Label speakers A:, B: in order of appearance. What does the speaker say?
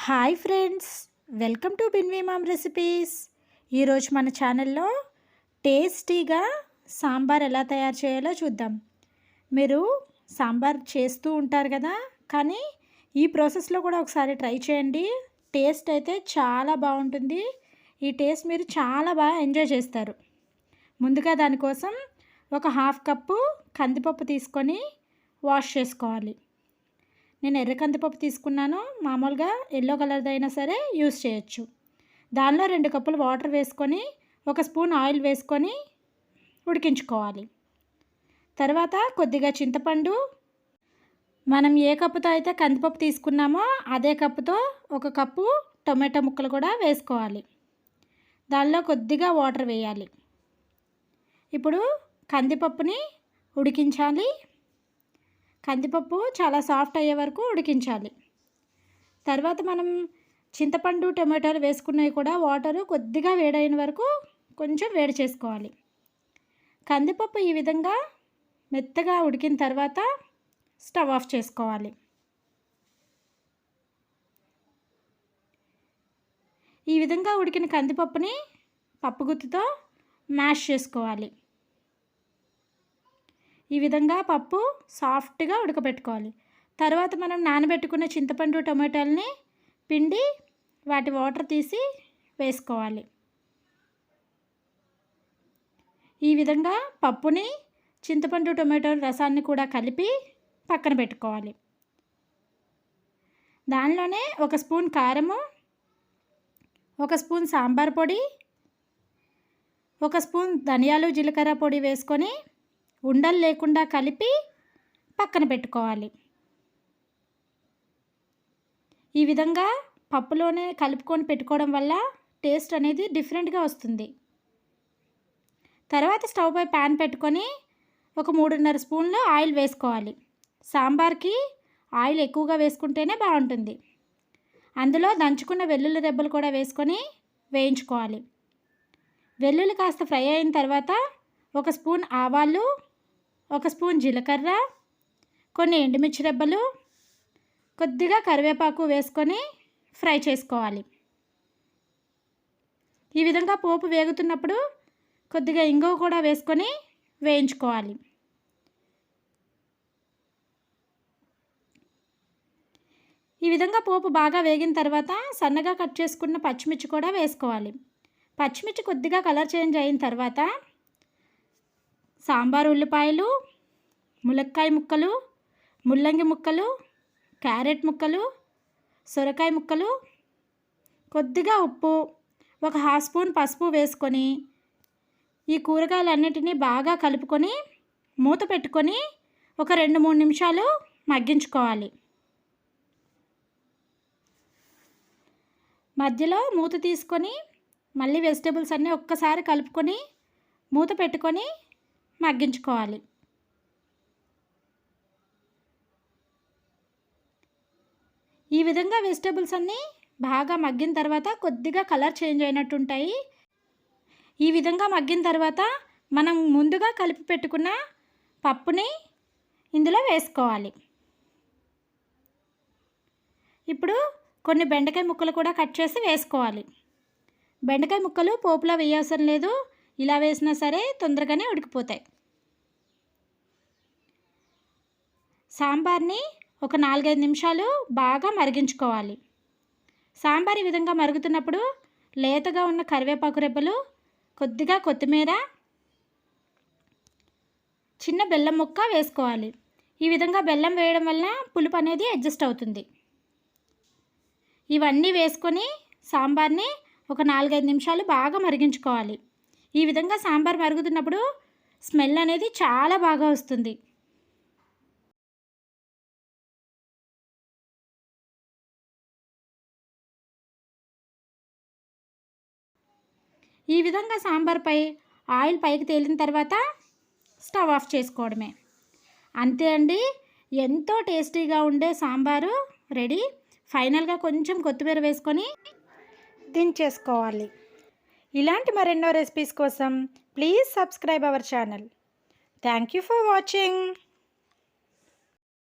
A: Hi friends, welcome to Binvi mom recipes. ఈరోజు మన ఛానల్లో టేస్టీగా సాంబార్ ఎలా తయారు చేయాలో చూద్దాం. మీరు సాంబార్ చేస్తూ ఉంటారు కదా, కానీ ఈ ప్రాసెస్లో కూడా ఒకసారి ట్రై చేయండి. టేస్ట్ అయితే చాలా బాగుంటుంది. ఈ టేస్ట్ మీరు చాలా బాగా ఎంజాయ్ చేస్తారు. ముందుగా దానికోసం ఒక హాఫ్ కప్పు కందిపప్పు తీసుకొని వాష్ చేసుకోవాలి. నేను ఎర్ర కందిపప్పు తీసుకున్నాను. మామూలుగా ఎల్లో కలర్ది అయినా సరే యూస్ చేయొచ్చు. దానిలో 2 కప్పులు వాటర్ వేసుకొని 1 స్పూన్ ఆయిల్ వేసుకొని ఉడికించుకోవాలి. తర్వాత కొద్దిగా చింతపండు, మనం ఏ కప్పుతో అయితే కందిపప్పు తీసుకున్నామో అదే కప్పుతో 1 కప్పు టొమాటో ముక్కలు కూడా వేసుకోవాలి. దానిలో కొద్దిగా వాటర్ వేయాలి. ఇప్పుడు కందిపప్పుని ఉడికించాలి. కందిపప్పు చాలా సాఫ్ట్ అయ్యే వరకు ఉడికించాలి. తర్వాత మనం చింతపండు టొమాటోలు వేసుకున్నవి కూడా వాటరు కొద్దిగా వేడైన వరకు కొంచెం వేడి చేసుకోవాలి. కందిపప్పు ఈ విధంగా మెత్తగా ఉడికిన తర్వాత స్టవ్ ఆఫ్ చేసుకోవాలి. ఈ విధంగా ఉడికిన కందిపప్పుని పప్పుగుత్తితో మ్యాష్ చేసుకోవాలి. ఈ విధంగా పప్పు సాఫ్ట్గా ఉడకబెట్టుకోవాలి. తర్వాత మనం నానబెట్టుకున్న చింతపండు టొమాటోల్ని పిండి వాటి వాటర్ తీసి వేసుకోవాలి. ఈ విధంగా పప్పుని చింతపండు టొమాటో రసాన్ని కూడా కలిపి పక్కన పెట్టుకోవాలి. దానిలోనే 1 స్పూన్ కారము, 1 స్పూన్ సాంబార్ పొడి, 1 స్పూన్ ధనియాలు జీలకర్ర పొడి వేసుకొని ఉండలు లేకుండా కలిపి పక్కన పెట్టుకోవాలి. ఈ విధంగా పప్పులోనే కలుపుకొని పెట్టుకోవడం వల్ల టేస్ట్ అనేది డిఫరెంట్గా వస్తుంది. తర్వాత స్టవ్ పై ప్యాన్ పెట్టుకొని 3.5 స్పూన్లు ఆయిల్ వేసుకోవాలి. సాంబార్కి ఆయిల్ ఎక్కువగా వేసుకుంటేనే బాగుంటుంది. అందులో దంచుకున్న వెల్లుల్లి రెబ్బలు కూడా వేసుకొని వేయించుకోవాలి. వెల్లుల్లి కాస్త ఫ్రై అయిన తర్వాత 1 స్పూన్ ఆవాలు, 1 స్పూన్ జీలకర్ర, కొన్ని ఎండుమిర్చి రెబ్బలు, కొద్దిగా కరివేపాకు వేసుకొని ఫ్రై చేసుకోవాలి. ఈ విధంగా పోపు వేగుతున్నప్పుడు కొద్దిగా ఇంగువ కూడా వేసుకొని వేయించుకోవాలి. ఈ విధంగా పోపు బాగా వేగిన తర్వాత సన్నగా కట్ చేసుకున్న పచ్చిమిర్చి కూడా వేసుకోవాలి. పచ్చిమిర్చి కొద్దిగా కలర్ చేంజ్ అయిన తర్వాత సాంబార్ ఉల్లిపాయలు, ములక్కాయ ముక్కలు, ముల్లంగి ముక్కలు, క్యారెట్ ముక్కలు, సొరకాయ ముక్కలు, కొద్దిగా ఉప్పు, 1/2 స్పూన్ పసుపు వేసుకొని ఈ కూరగాయలన్నిటినీ బాగా కలుపుకొని మూత పెట్టుకొని ఒక 2-3 నిమిషాలు మగ్గించుకోవాలి. మధ్యలో మూత తీసుకొని మళ్ళీ వెజిటేబుల్స్ అన్నీ ఒక్కసారి కలుపుకొని మూత పెట్టుకొని మగ్గించుకోవాలి. ఈ విధంగా వెజిటేబుల్స్ అన్నీ బాగా మగ్గిన తర్వాత కొద్దిగా కలర్ చేంజ్ అయినట్టుంటాయి. ఈ విధంగా మగ్గిన తర్వాత మనం ముందుగా కలిపి పెట్టుకున్న పప్పుని ఇందులో వేసుకోవాలి. ఇప్పుడు కొన్ని బెండకాయ ముక్కలు కూడా కట్ చేసి వేసుకోవాలి. బెండకాయ ముక్కలు పోపులో వేయవసరం లేదు, ఇలా వేసినా సరే తొందరగానే ఉడికిపోతాయి. సాంబార్ని ఒక 4-5 నిమిషాలు బాగా మరిగించుకోవాలి. సాంబార్ ఈ విధంగా మరుగుతున్నప్పుడు లేతగా ఉన్న కరివేపాకు రెబ్బలు, కొద్దిగా కొత్తిమీర, చిన్న బెల్లం ముక్క వేసుకోవాలి. ఈ విధంగా బెల్లం వేయడం వల్ల పులుపు అనేది అడ్జస్ట్ అవుతుంది. ఇవన్నీ వేసుకొని సాంబార్ని ఒక 4-5 నిమిషాలు బాగా మరిగించుకోవాలి. ఈ విధంగా సాంబార్ మరుగుతున్నప్పుడు స్మెల్ అనేది చాలా బాగా వస్తుంది. ఈ విధంగా సాంబార్పై ఆయిల్ పైకి తేలిన తర్వాత స్టవ్ ఆఫ్ చేసుకోవడమే. అంతే అండి, ఎంతో టేస్టీగా ఉండే సాంబారు రెడీ. ఫైనల్గా కొంచెం కొత్తిమీర వేసుకొని దించేసుకోవాలి. ఇలాంటి మరెన్నో రెసిపీస్ కోసం please subscribe our channel. Thank you for watching.